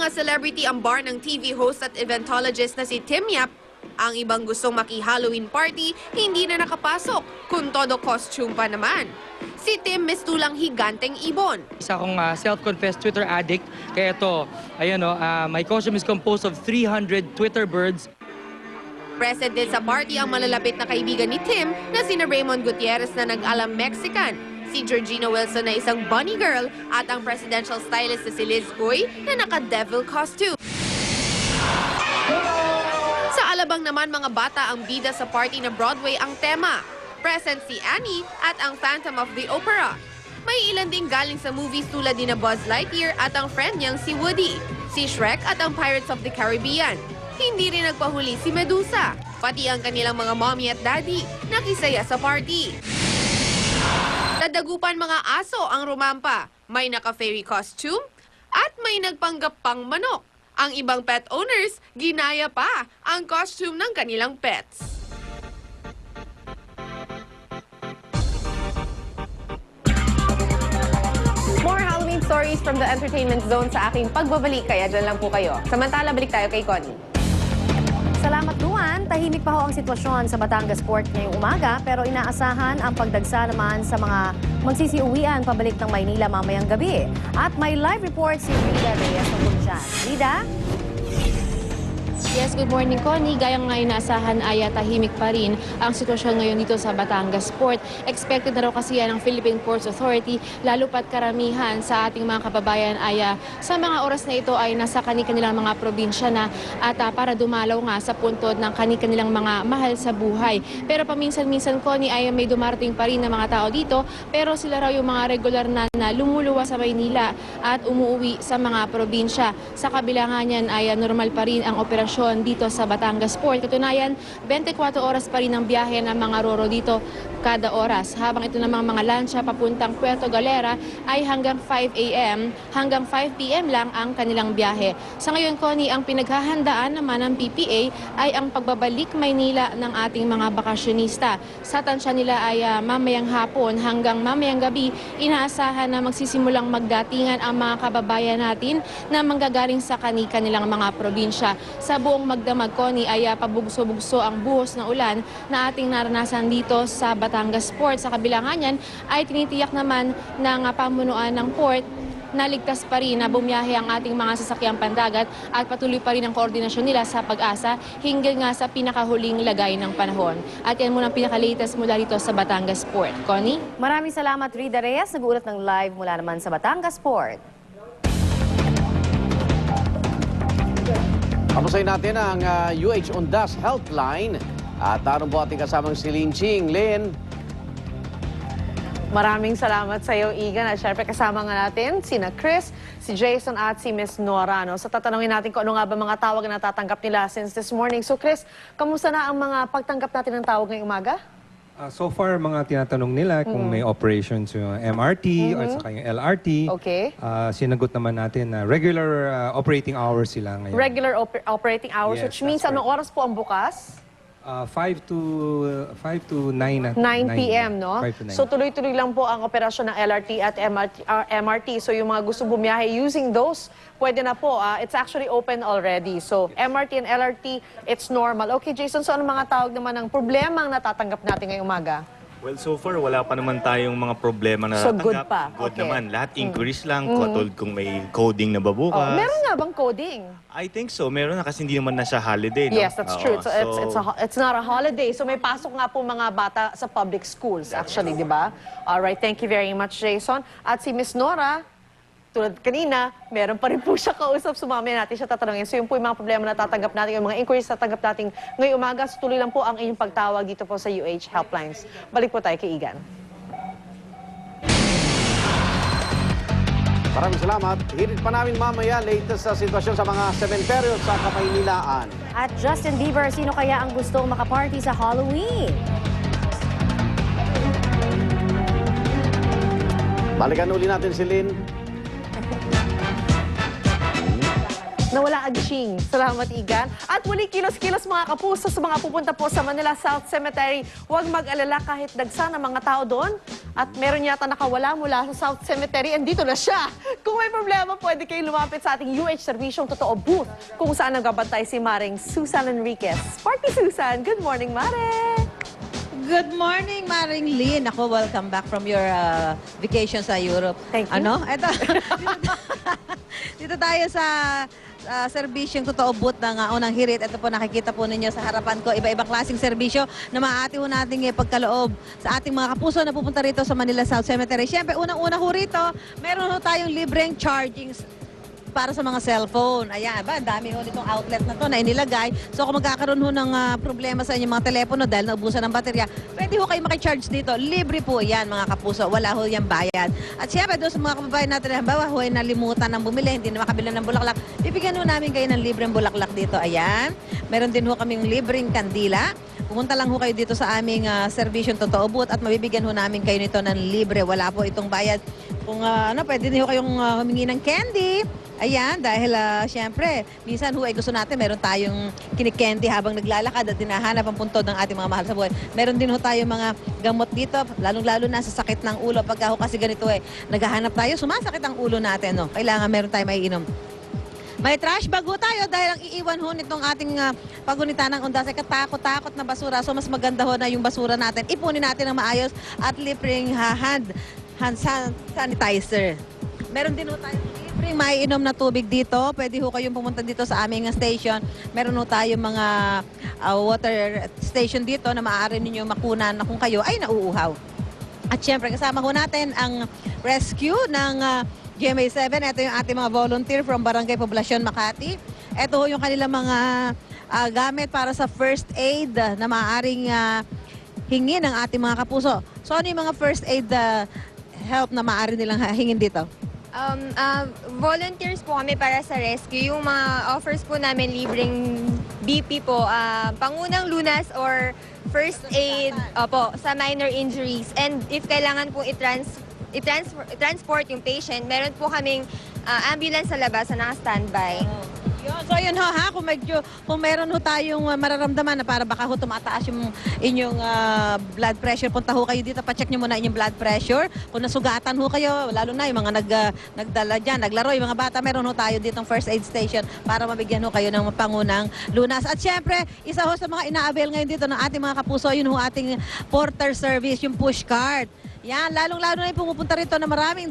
mga celebrity ang bar ng TV host at eventologist na si Tim Yap. Ang ibang gustong maki-Halloween party, hindi na nakapasok, kung todo costume pa naman. Si Tim mistulang higanteng ibon. Isa akong self-confessed Twitter addict. Kaya ito, ayan my costume is composed of 300 Twitter birds. Present din sa party ang malalapit na kaibigan ni Tim na sina Raymond Gutierrez na nag-alam Mexican, si Georgina Wilson na isang bunny girl at ang presidential stylist na si Liz Uy na naka-devil costume. Sa alabang naman mga bata ang bida sa party na Broadway ang tema. Present si Annie at ang Phantom of the Opera. May ilan ding galing sa movies tulad ni na Buzz Lightyear at ang friend niyang si Woody, si Shrek at ang Pirates of the Caribbean. Hindi rin nagpahuli si Medusa, pati ang kanilang mga mommy at daddy nakisaya sa party. Nadagupan mga aso ang rumampa, may naka-fairy costume at may nagpanggap pang manok. Ang ibang pet owners, ginaya pa ang costume ng kanilang pets. More Halloween stories from the entertainment zone sa aking pagbabalik, kaya dyan lang po kayo. Samantala, balik tayo kay Connie. Salamat, Luan. Tahimik pa ho ang sitwasyon sa Batangas Port ngayong umaga, pero inaasahan ang pagdagsa naman sa mga magsisiuwian pabalik ng Maynila mamayang gabi. At may live report si Rida Reyes tungkol dyan. Rida? Yes, good morning, Connie. Gayang nga inaasahan ay tahimik pa rin ang sitwasyon ngayon dito sa Batangas Port. Expected na raw kasi yan ng Philippine Ports Authority, lalo pat karamihan sa ating mga kababayan ay sa mga oras na ito ay nasa kanilang mga probinsya na at para dumalaw nga sa puntod ng kanilang mga mahal sa buhay. Pero paminsan-minsan, Connie, ay may dumarating pa rin ng mga tao dito, pero sila raw yung mga regular na lumuluwa sa Maynila at umuwi sa mga probinsya. Sa kabila nga niyan ay normal pa rin ang operasyon dito sa Batangas Port. Katunayan, 24 oras pa rin ang biyahe ng mga roro dito kada oras. Habang ito namang mga lansya papuntang Puerto Galera ay hanggang 5 a.m. hanggang 5 p.m. lang ang kanilang biyahe. Sa ngayon, Connie, ang pinaghahandaan naman ng PPA ay ang pagbabalik Maynila ng ating mga bakasyonista. Sa tansya nila ay mamayang hapon hanggang mamayang gabi, inaasahan na magsisimulang magdatingan ang mga kababayan natin na manggagaling sa kanilang mga probinsya. Sa buong magdamag, Connie, ay pabugso-bugso ang buhos ng ulan na ating naranasan dito sa Batangas Port. Sa kabila nga niyan, ay tinitiyak naman ng pamunuan ng port na ligtas pa rin na bumiyahe ang ating mga sasakyang pandagat at patuloy pa rin ang koordinasyon nila sa pag-asa hinggil nga sa pinakahuling lagay ng panahon. At yan muna ang pinaka-latest mula dito sa Batangas Port. Connie? Maraming salamat, Rida Reyes. Nag-uulat ng live mula naman sa Batangas Port. Kamustahin natin ang UH Ondas Helpline. At tarong po ating kasamang si Lin Ching. Lin. Maraming salamat sa iyo, Igan. At syempre kasama nga natin sina Chris, si Jason at si Miss Nora. No? So tatanungin natin kung ano nga ba mga tawag na natatanggap nila since this morning. So Chris, kamusta na ang mga pagtanggap natin ng tawag ngayong umaga? So far, mga tinatanong nila kung may operations yung MRT at saka yung LRT. Okay. Sinagot naman natin na regular operating hours sila ngayon. Regular operating hours, Yes, which means that's anong oras po ang bukas? 5 to 9 9 p.m., no? 5 to 9. So tuloy-tuloy lang po ang operasyon ng LRT at MRT. So yung mga gusto bumiyahe using those, pwede na po. It's actually open already. So MRT and LRT, it's normal. Okay, Jason, so ano mga tawag naman ng problema ang natatanggap natin ngayong umaga? Well, so far, wala pa naman tayong mga problema na So, natanggap. good pa. Good Okay. naman. Lahat inquiries lang, katulad kung may coding na babukas. Oh, meron nga bang coding? I think so. Meron na kasi hindi naman na siya holiday, no? Yes, that's true. So, it's not a holiday. So may pasok nga po mga bata sa public schools, actually, di ba? Alright, thank you very much, Jason. At si Miss Nora, tulad kanina, meron pa rin po siya kausap. Sumami natin siya tatanungin. So yun po yung mga problema na tatanggap natin, yung mga inquiries na tatanggap natin ngayong umaga. So tuloy lang po ang inyong pagtawag dito po sa UH Helplines. Balik po tayo kay Igan. Maraming salamat. Hirit pa namin mamaya latest sa sitwasyon sa mga sementeryo sa Kamaynilaan. At Justin Bieber, sino kaya ang gustong makaparty sa Halloween? Balikan uli natin si Lin. na walang agching. Salamat, Igan. At muli, kilos-kilos mga kapuso sa mga pupunta po sa Manila South Cemetery. Huwag mag-alala kahit dagsa ng mga tao doon. At meron yata nakawala mula sa South Cemetery. And dito na siya. Kung may problema, pwede kayong lumapit sa ating UH Servisyong Totoo booth kung saan nagabantay si Maring Susan Enriquez. Party Susan! Good morning, Mare! Good morning, Maring Lynn. Ako, welcome back from your vacation sa Europe. Thank you. Ano? Ito, dito tayo sa serbisyong Totoo booth ng unang hirit. Ito po, nakikita po ninyo sa harapan ko. Iba-ibang klaseng serbisyo na maaati ho nating pagkaloob sa ating mga kapuso na pupunta rito sa Manila South Cemetery. Siyempre, unang-una ho rito, meron ho tayong libreng charging para sa mga cellphone. Ayan, ba? Ang dami ho nitong outlet na to na inilagay. So kung magkakaroon ho ng problema sa inyong mga telepono dahil naubusan ng baterya, pwede ho kayo makicharge dito. Libre po yan, mga kapuso. Wala ho yung bayad. At syempre, doon sa mga kababayan natin, halimbawa, ho ay nalimutan ng bumili, hindi na makabili ng bulaklak. Bibigyan ho namin kayo ng libreng bulaklak dito. Ayan. Meron din ho kaming libreng kandila. Pumunta lang ho kayo dito sa aming serbisyong Totoo booth at mabibigyan ho namin kayo nito ng libre. Wala po itong bayad. Kung pwede din ho kayong humingi ng candy. Ayan, dahil siyempre, minsan ho ay gusto natin, meron tayong kinikendi habang naglalakad at dinahanap ang puntod ng ating mga mahal sa buhay. Meron din ho tayong mga gamot dito, lalong-lalo na sa sakit ng ulo. Pagka ho kasi ganito naghahanap tayo, sumasakit ang ulo natin. No? Kailangan meron tayong maiinom. May trash bag ho tayo dahil ang iiwan ho nitong ating pagunita ng undas ay katakot-takot na basura. So mas maganda ho na yung basura natin. Ipunin natin ng maayos at libreng hand sanitizer. Meron din ho tayong libreng maiinom na tubig dito. Pwede ho kayong pumunta dito sa aming station. Meron ho tayong mga water station dito na maaari ninyo makunan na kung kayo ay nauuhaw. At syempre kasama ho natin ang rescue ng GMA7. Ito yung ating mga volunteer from Barangay Poblacion, Makati. Ito ho yung kanilang mga gamit para sa first aid na maaaring hingin ng ating mga kapuso. So ano yung mga first aid help na maaari nilang hingin dito? Volunteers po kami para sa rescue. Yung mga offers po namin libreng BP po, pangunang lunas or first aid opo, sa minor injuries. And if kailangan po i-transport yung patient, meron po kaming ambulance sa labas na naka-standby. So yun ho ha, kung meron ho tayong mararamdaman na para baka ho tumataas yung inyong blood pressure, punta ho kayo dito, pacheck nyo muna inyong blood pressure. Kung nasugatan ho kayo, lalo na yung mga nagdala dyan, naglaro, yung mga bata, meron ho tayo ditong first aid station para mabigyan ho kayo ng pangunang lunas. At syempre, isa ho sa mga ina-avail ngayon dito ng ating mga kapuso, yun ho ating porter service, yung push cart. Yan, lalong-lalo na yung pumupunta rito na maraming